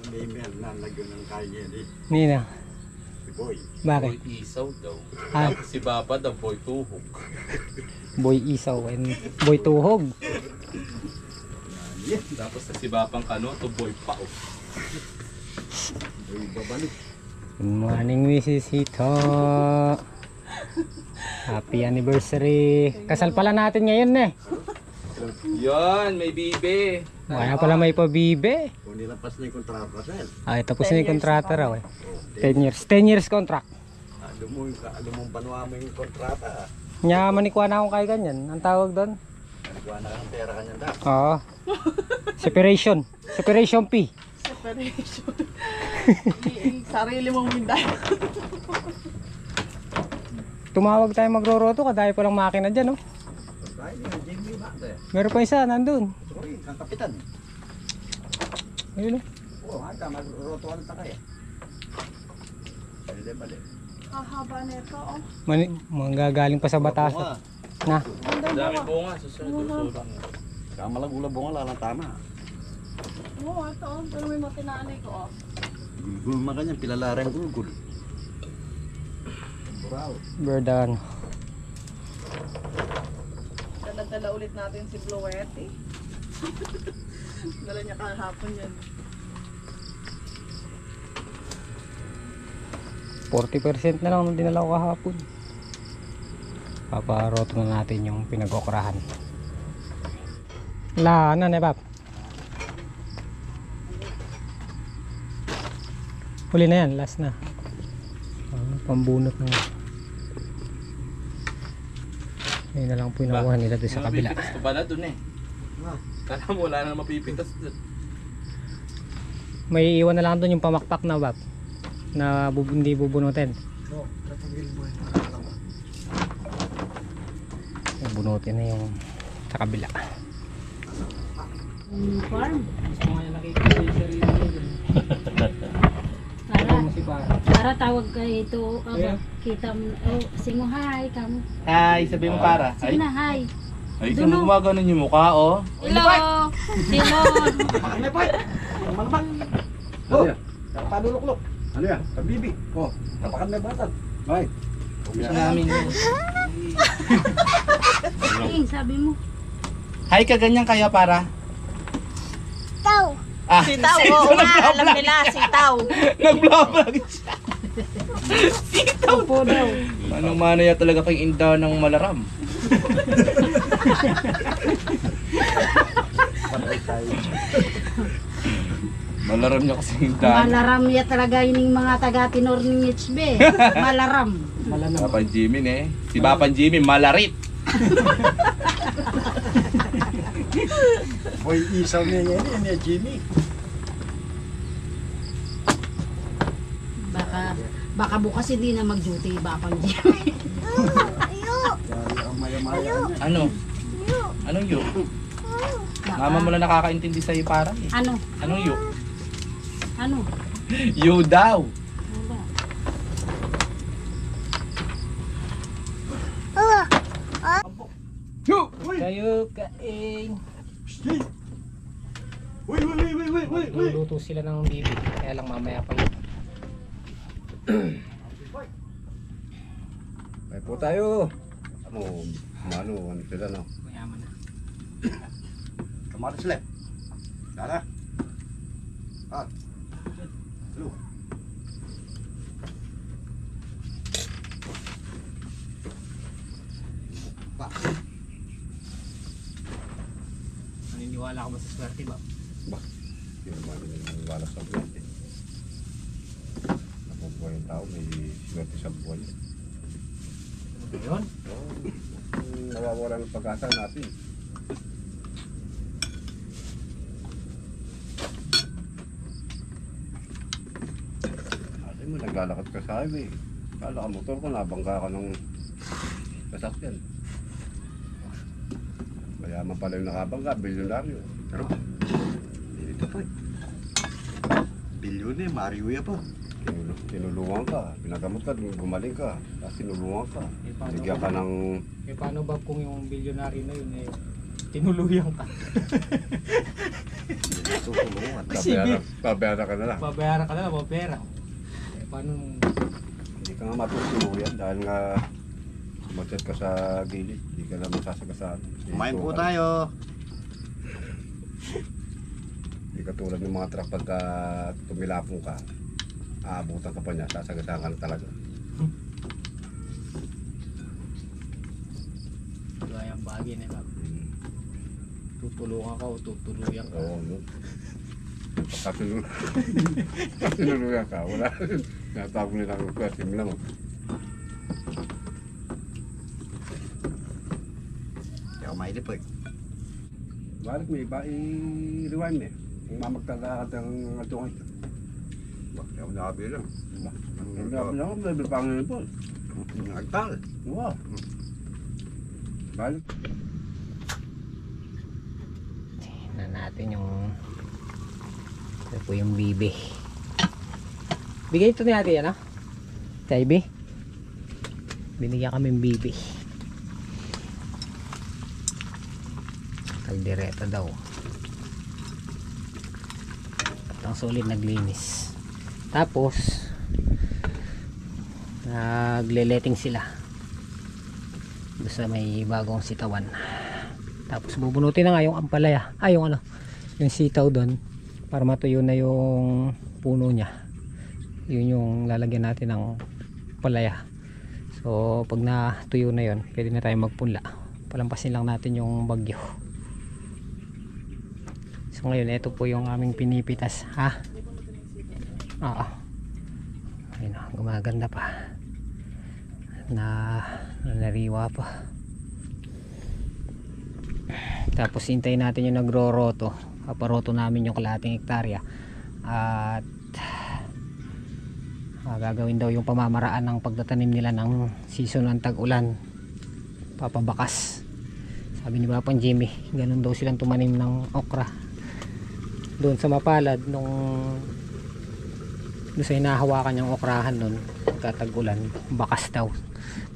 May nalagyan ng kanya eh. Nina. Si Boy. Bakit? Boy isaw daw. Ah. Tapos si Baba daw, boy tuhog. Boy isaw and boy tuhog. Yes. Tapos si Babang Kano, to boy pao. Boy babalik. Good morning, Mrs. Hito. Happy anniversary. Kasal pala natin ngayon eh. Yan, may bibe. Kaya pala may pabibe. Kung nilapas na yung kontrata, sir. Ay, tapos na yung kontrata raw eh. 10 years. 10 years contract. Alam mong banwa mo yung kontrata. Nyaman ni kuha na akong kay ganyan. Ang tawag doon? Nagkuha na kang pera kanya da. Oo. Separation. Separation fee. Separation. Sarili mong minday. Tumawag tayo magroroto ka dahil palang makina dyan, no? Ay, yung Jimmy ba? Meron pa isa, nandun. Sorry, ang kapitan. Ayun, no? Oo, handa, magrotoan ta kaya. Pwede balik. Hahaba nito, oh. Manggagaling pa sa batasan. Na. Ang dami bunga, susunod. Kama lang gula bunga, lalang tama. Oo, ito, oh. Pero may matinanay ko, oh. Gulgul man kanya, pilalarang gulgul. Buraw. Berdan. Dala-dala ulit natin si Bluete. Dala niya kahapon yan. 40% na lang nung dinala ko kahapon. Paparoto na natin yung pinag-okrahan. Wala na, Nebab. Huli na yan, last na. Pambunot na. Ayun na lang po yung nakuha nila doon sa kabila. Mapipitas ko pala dun eh. Kala mo wala na mapipitas dun. May iwan na lang doon yung pamakpak na bab na hindi bubunutin. Oo, tatagil mo yun. Bunutin na yung sa kabila. Farm. Gusto mo nga nakikita yung sarili mo dun. Para tawag ka ito. Kita mo. Oh, singo hi. Kamu. Hi, sabi mo para. Sige na hi. Ay, isang gumagano yung mukha oh. Hello. Hello. Ano pa? Malabak. Oh, paluluklok. Ano yan? Kabibi. Oh, tapakan na batan. Ay. Gusto namin yun. Sabi mo. Hi, kaganyan kaya para? Tao. Ah, Sitaw, oo nga, alam nila, sitaw. nag-vlog siya. Sitaw. Opo daw. Manang-mana ya talaga kayong indaw ng malaram. Malaram niya kasi indaw. Malaram ya talaga yung mga taga-tinor ng HB. Malaram. Bapan Jimmy eh. Si Bapan Jimmy, malarit. Boy, isaw niya yan. Yan niya, Jimmy. Baka bukas hindi na mag-duty Bapang Jimmy. Maya-maya niya. Ano? Anong yu? Mama mo lang nakakaintindi sa'yo para eh. Ano? Anong yu? Ano? Yu daw. Wala. Kayo kain. Uy. Luluto sila ng bibi. Kaya lang mamaya pa yun. May po tayo. Ano sila no? Mayaman na. Kamaris left. Dala. Ah. Hello. Pa. Naniniwala ka ba sa swerte ba? Hindi naman yung wala sa buwan. Nabubuhay yung tao, may swerte sa buwan. Yun? Oo. Nawawala ng pag-asa natin. Kasi mo, naglalakad ka sa highway. Kala ka motor ko, nabangga ka ng sasakyan. Mayaman pala yung nakabangga, bilyonaryo. Pero, dito pa eh. Bilyon eh, Mario ya pa. Tinulungan ka, pinagamot ka, gumaling ka, tapos tinulungan ka. Bigyan ka ng... Eh paano ba kung yung bilyonary na yun eh tinuluyan ka? tutulungan. Kasi, Babayaran ka na lang. Babayaran ka na lang, pera. Eh, paano? Hindi ka nga matutuluyan dahil nga mag-chat ka sa gilid. Hindi ka na masasagasaan. Kumain po tayo. Hindi ka tulad ng mga truck pagka tumilapong ka, aabutan ka pa niya, sasagasaan ka na talaga. Wala yung bagay na lang. Tutulungan ka o tutuluyan ka. Oo, no? Pagka tinuluyan ka, wala. Natawag nila ang kwerte mo lang. Hindi ako mailip eh. Balik may iba, i-rewind eh. Kung mamagtalakat ang atungay. Hindi ako nakabilang. Hindi ako, may pangin po. Agtal. Wow. Balik. Na natin yung ito po yung bibi. Bigay ito ni ate yan, ah. Taibi. Binigyan kami ng bibi. Kaldereta daw. At ang solid naglinis. Tapos nagle-letting sila doon sa may bagong sitawan. Tapos bubunutin na nga yung ampalaya. Yung ano, yung sitaw doon para matuyo na yung puno niya. Yun yung lalagyan natin ng palaya. So pag natuyo na yun, pwede na tayo magpunla. Palampasin lang natin yung bagyo. So ngayon, ito po yung aming pinipitas. Ha? Oo. Ayun na, gumaganda pa. Nariwa pa. Tapos hintayin natin yung nagro-roto. Paparoto namin yung kalahating hektarya. At gagawin daw yung pamamaraan ng pagtatanim nila ng season ng tag-ulan. Papabakas. Sabi ni Papang Jimmy, ganun daw silang tumanim ng okra. Doon sa mapalad nung doon sa hinahawakan niyang okrahan nun pagkatag-ulan, bakas daw.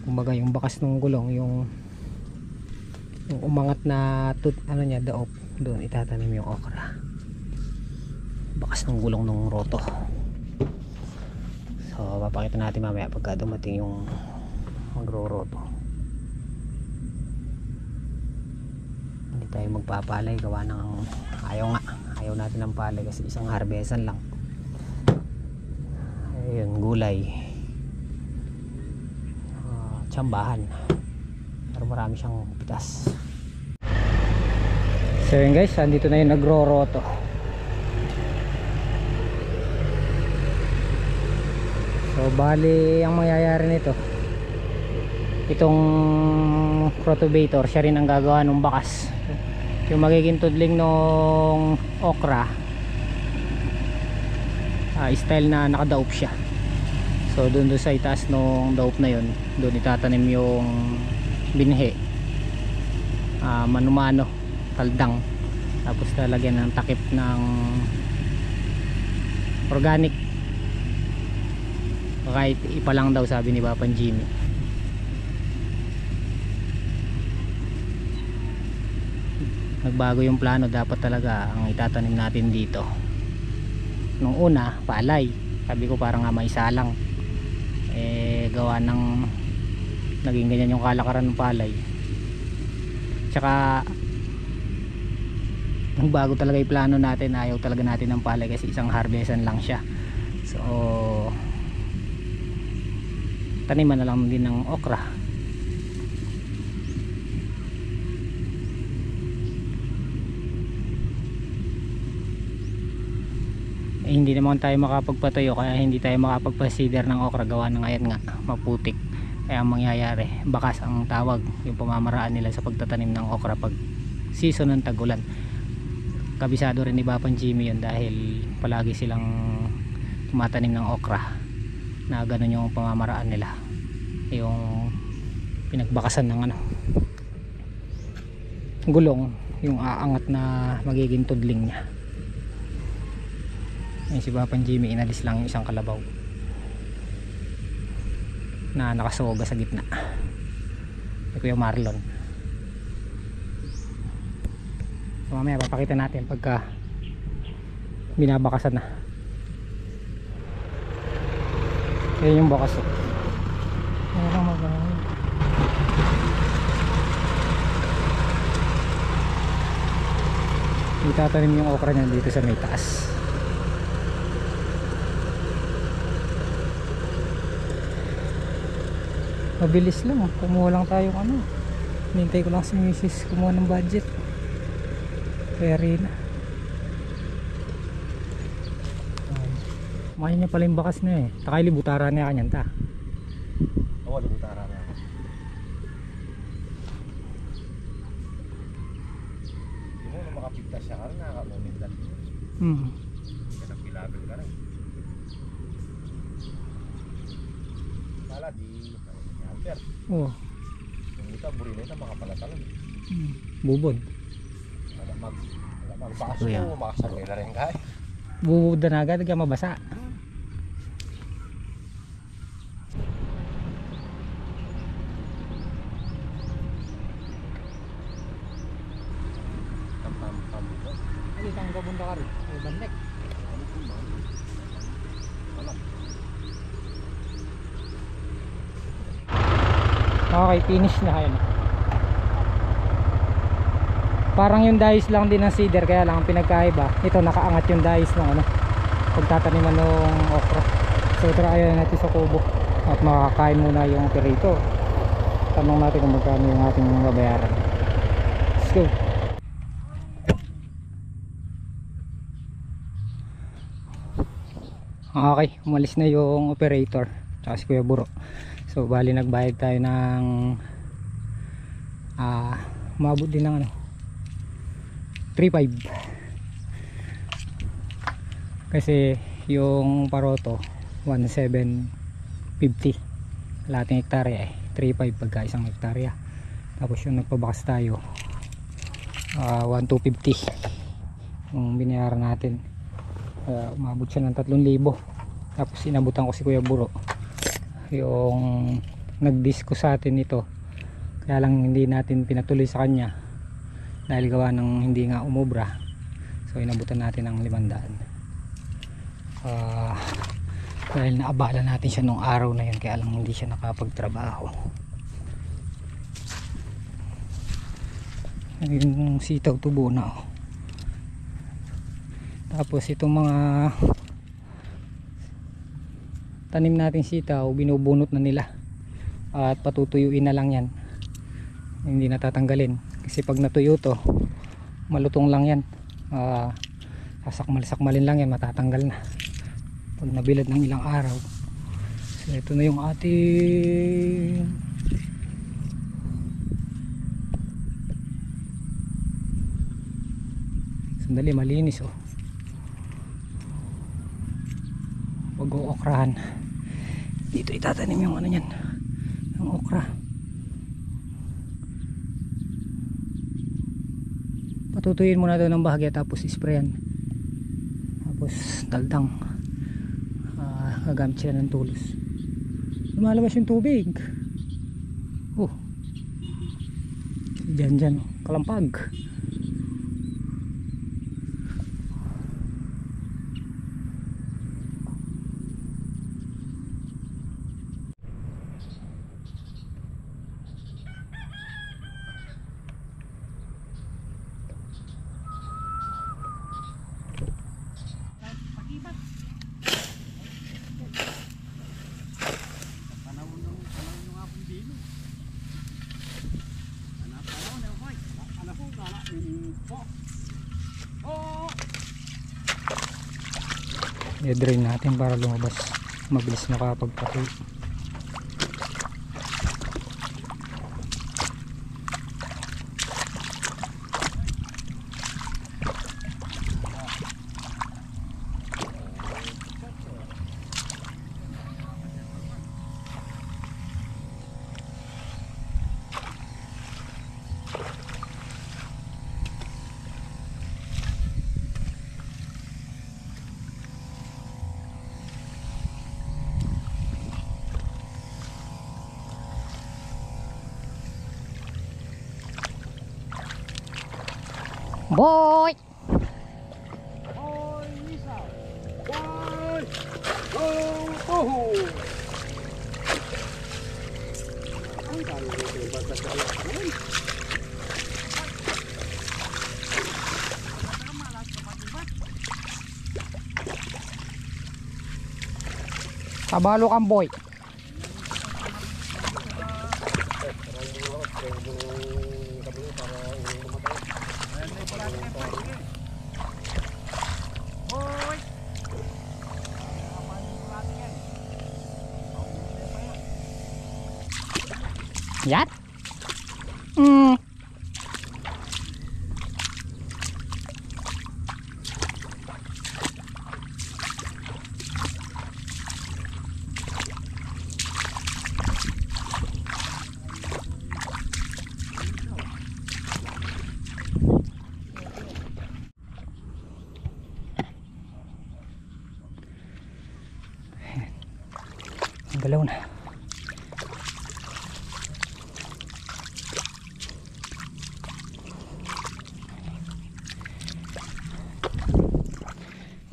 Kumbaga yung bakas ng gulong, yung umangat na ano niya, daop, doon itatanim yung okra. Bakas ng gulong ng roto. So papakita natin mamaya pagka dumating yung magro-roto. Hindi tayo magpapalay, gawa ng ayaw natin ng palay kasi isang harbesan lang. Ayun, gulay, tsambahan, pero marami siyang pitas. So yun guys, andito na yung nagro-roto. So bali ang mangyayari nito, itong rotovator, siya rin ang gagawa ng bakas. Yung magiging tudling ng okra, style na nakadaop siya. So doon sa itaas ng daop na yun, doon itatanim yung binhi, manumano, taldang. Tapos lalagyan ng takip ng organic, kahit ipa lang daw, sabi ni Papang Jimmy. Nagbago yung plano, dapat talaga ang itatanim natin dito nung una palay. Sabi ko parang nga maisalang, gawa ng naging ganyan yung kalakaran ng palay. Tsaka nagbago talaga yung plano natin, ayaw talaga natin ng palay kasi isang harvestan lang siya. So taniman na lang din ng okra. Hindi naman tayo makapagpatayo, kaya hindi tayo makapagpasider ng okra, gawa ng ayan nga, maputik. Kaya ang mangyayari, bakas ang tawag yung pamamaraan nila sa pagtatanim ng okra pag season ng tag-ulan. Kabisado rin ni Papang Jimmy yun dahil palagi silang tumatanim ng okra na ganun yung pamamaraan nila, yung pinagbakasan ng gulong, yung aangat na magiging tudling niya. Si Papang Jimmy, inalis lang yung isang kalabaw na nakasoga sa gitna. Kuya Marlon. So mamaya papakita natin pagka binabakasan na. Ayan yung bakas. Ayan ang maganda. Itatanim yung okra niyan dito sa may taas. Mabilis lang, kumuha lang tayo ano. Nintay ko lang si Mrs. kumuha ng budget. Kaya rin. Makain niya pala yung bakas na eh. Takay libutara niya kanyan ta. Oo, libutara na. Hindi mo na makapigtas siya ka na, nakamomentan. Kaya nagpilabil ka na. Kala di, Albert. Oo. Yung ito, burinay na makapalatalan. Bubod. Magbakas Kuya. mo, makasagay na rin kaya. Bubod na agad, kaya mabasa. Ay, itang gabunda ka rin. Ay, bandek. Okay, finish na kayo. Parang yung dice lang din ng cedar, kaya lang ang pinagkaiba ito nakaangat yung dice ng ano pagtataniman ng okra. So try natin sa kubo at makakain muna yung operator. Tanong natin kung magkano yung ating babayaran. Let's go. Okay, umalis na yung operator tsaka si Kuya Buro. So bali nagbayad tayo ng umabot din ng ano 3.5 kasi yung paroto 1,750 lahating hektarya 3.5 pagka isang hektarya. Tapos yung nagpabakas tayo 1,250 yung binayaran natin. Umabot siya ng 3,000. Tapos inabutan ko si Kuya Buro yung nag-disco sa atin ito, kaya lang hindi natin pinatuloy sa kanya dahil gawa ng hindi nga umubra. So inabutan natin ng 500 dahil naabala natin siya nung araw na yun, kaya lang hindi siya nakapagtrabaho. Yung sitaw tubo na tapos itong mga tanim natin sitaw binubunot na nila at patutuyuin na lang yan, hindi natatanggalin kasi pag natuyo to malutong lang yan, sasakmal-sakmalin lang yan, matatanggal na pag nabilad ng ilang araw. So ito na yung ating sandali, malinis pag-ookrahan dito. Itatanim yung ano yan, yung okra. Patutuyin muna daw ng bahagya tapos isprayan, tapos daldang gagamit sila ng tulos. Lumalabas yung tubig. Dyan kalampag. I-drain natin para lumabas, mabilis makapagpatuloy. Boy! Hoy, Lisa! Oh! Oh! Ang dami ng bata sa alas naman. Kabalo kang boy. Yan. Galaw na.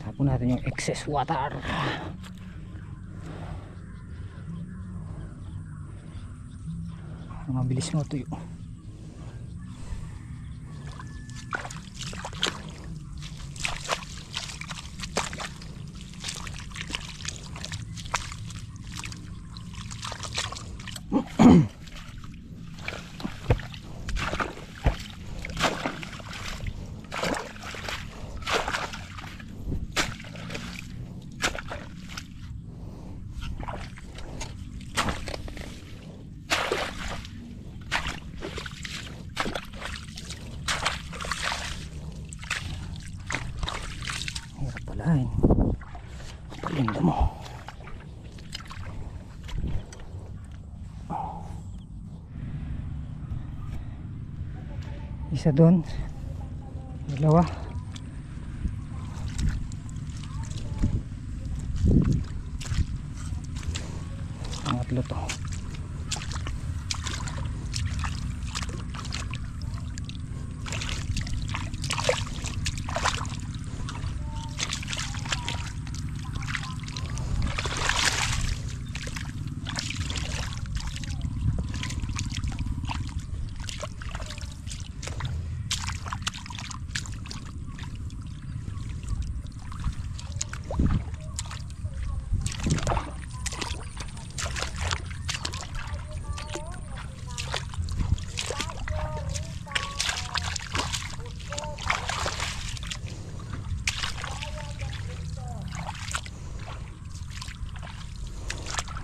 Tapon natin yung excess water. Mabilis mo tuyo. Hirap pala eh. Palinda mo. Isa doon. Dalawa. Pangatlo to.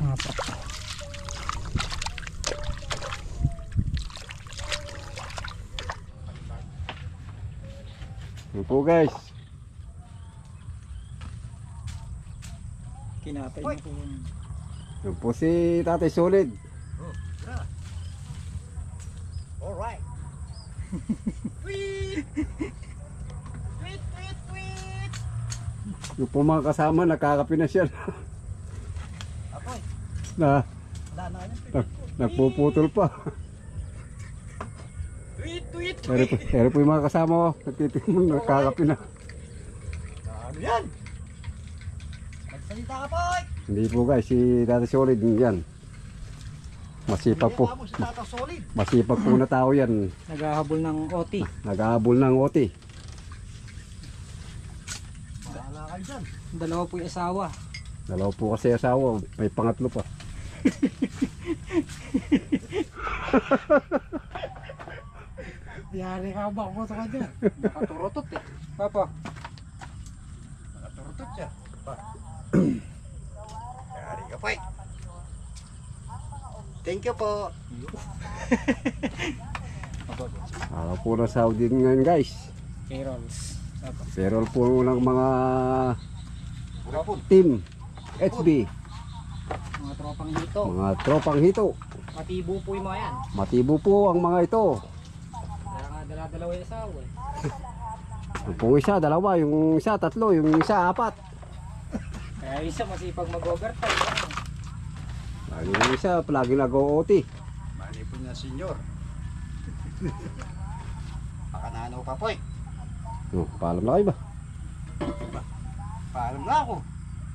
Apat. Yun po guys. Kinapay mo po. Yun po si Tatay Solid. Alright. Yung po mga kasama nakakapinasyal. Apoy. Na Wala na yan. nagpuputol pa. Pero po yung mga kasama ko, nagtitimon, nakakapina. Ano yan? Magsalita ka, Poy. Hindi po guys, si Tatay Solid yan. Masipag po. Hindi mo si Tata Solid. Masipag po na tao yan. Naghahabol ng OT. Nag-aabol ng OT. Bahala kayo dyan. Dalawa po yung asawa. Dalawa po kasi asawa, may pangatlo pa. Yari ka ba ako sa kanya? Nakaturotot eh. Papa. Nakaturutot siya. Yari ka, Poy. Thank you po. Araw po na Saudi ngayon guys. Payrolls. Pero po ng mga team HB, Mga tropang hito. mga tropang hito. Matibo po yung mga yan. Matibo po ang mga ito. Kaya nga dala-dalawa yung asawa eh. Yung pong isa, dalawa, yung isa, tatlo, yung isa, apat. Kaya isa masipag mag-overtime. Lagi yung isa, palagi nag-OT. Mali po na, senyor. Pakananaw pa, Poy. Oh, paalam na kayo ba? Paalam na ako.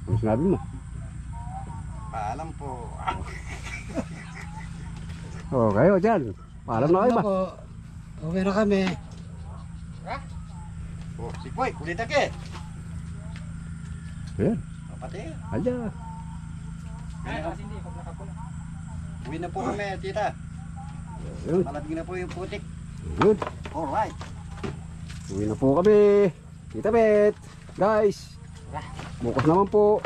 Ano sinabi mo? Paalam po. Oh, kayo dyan. Paalam na kayo ba? Okay na kami. Oh, si Poy, kulit ake. Ayan. Pati. Ayan. Uwi na po kami, tita. Ayun. Malabing na po yung putik. Ayun. Alright. Uwi na po kami. Tita Bet. Guys. Bukas naman po.